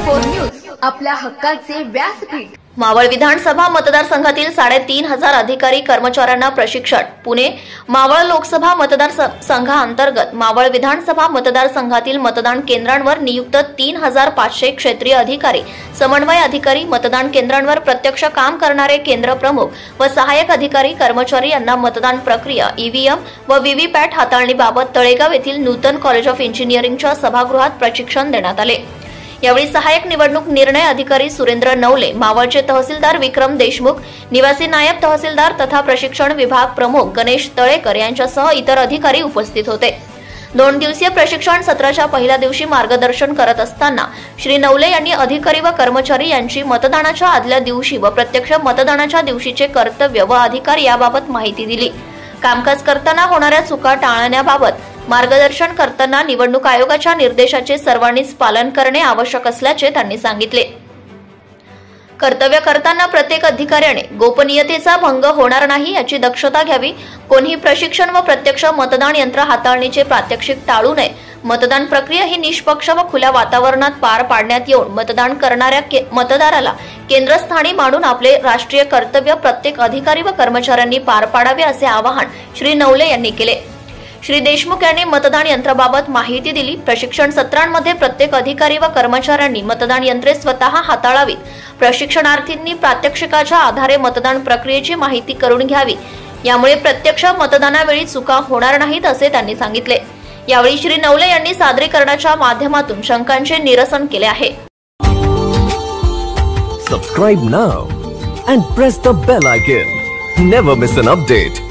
24 news आपल्या हक्काचे व्यासपीठ। मावळ विधानसभा मतदारसंघातील 3,500 अधिकारी कर्मचाऱ्यांना प्रशिक्षण। पुणे मावळ लोकसभा मतदारसंघांतर्गत मावळ विधानसभा मतदारसंघातील मतदान केंद्रांवर नियुक्त 3,500 क्षेत्रीय अधिकारी, समन्वय अधिकारी, मतदान केंद्रांवर प्रत्यक्ष काम करणारे केंद्र प्रमुख व सहाय्यक अधिकारी कर्मचारी यांना मतदान प्रक्रिया, ईव्हीएम व व्हीव्हीपॅट हाताळणीबाबत तळेगाव येथील नूतन कॉलेज ऑफ इंजिनिअरिंगच्या सभागृहात प्रशिक्षण देण्यात आले। यावेळी सहाय्यक निवडणूक निर्णय अधिकारी सुरेंद्र नवले, मावळचे तहसीलदार विक्रम देशमुख, निवासी नायब तहसीलदार तथा प्रशिक्षण विभाग प्रमुख गणेश तळेकर यांच्यासह इतर अधिकारी उपस्थित होते। 2 दिवसीय प्रशिक्षण सत्राच्या पहिल्या दिवशी मार्गदर्शन करत असताना श्री नवले यांनी अधिकारी व कर्मचारी यांची मतदानाच्या आदल्या दिवशी व प्रत्यक्ष मतदानाच्या दिवशीचे कर्तव्य व अधिकार याबाबत माहिती दिली। कामकाज करताना होणाऱ्या चुका टाळण्याबाबत मार्गदर्शन करताना निवडणूक आयोगाच्या निर्देशाचे सर्वांनीच पालन करणे आवश्यक असल्याचे त्यांनी सांगितले। कर्तव्य करताना प्रत्येक अधिकाऱ्याने गोपनीयतेचा भंग होणार नाही याची दक्षता घ्यावी। कोणीही प्रशिक्षण व प्रत्यक्ष मतदान यंत्र हाताळणीचे प्रात्यक्षिक टाळू नये। मतदान प्रक्रिया ही निष्पक्ष व खुल्या वातावरणात पार पाडण्यात येऊन मतदान करणाऱ्या मतदाराला केंद्रस्थानी मांडून आपले राष्ट्रीय कर्तव्य प्रत्येक अधिकारी व कर्मचाऱ्यांनी पार पाडावे असे आवाहन श्री नवले यांनी केले। श्री देशमुख यांनी मतदान यंत्राबाबत माहिती दिली। प्रशिक्षण सत्रांमध्ये प्रत्येक अधिकारी व कर्मचाऱ्यांनी मतदान यंत्रे स्वतः हाताळावीत। प्रशिक्षणार्थींनी प्रात्यक्षिकाच्या आधारे मतदान प्रक्रियेची माहिती करून घ्यावी। यामुळे प्रत्यक्ष मतदानावेळी चुका होणार नाहीत असे त्यांनी सांगितले। यावेळी श्री नवले यांनी सादरीकरणाच्या माध्यमातून शंकांचे निरसन केले आहे। Subscribe now and press the bell icon. Never miss an update.